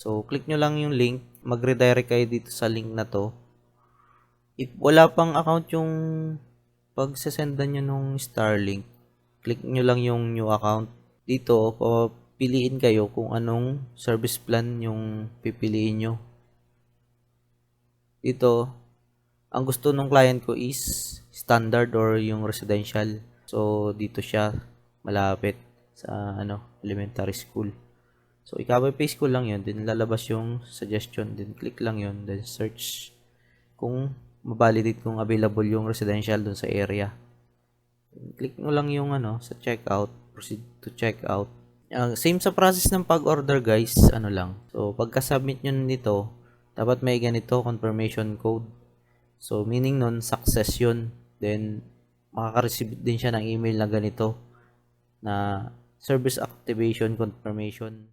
So, click nyo lang yung link. Mag-redirect kayo dito sa link na to. If wala pang account yung pagsasendan nyo nung Starlink, click nyo lang yung new account. Dito, piliin kayo kung anong service plan yung pipiliin nyo. Dito, ang gusto ng client ko is standard or yung residential. So, dito siya malapit sa elementary school. So, i-copy paste ko lang yun. Then, lalabas yung suggestion. Then, click lang yun. Then, search kung mabalidate kung available yung residential dun sa area. Then, click mo lang yung sa checkout. Proceed to checkout. Same sa process ng pag-order guys. Lang. So, pagka-submit nyo nito, dapat may ganito, confirmation code. So, meaning nun, success yun. Then, makaka-receive din siya ng email na ganito na service activation confirmation.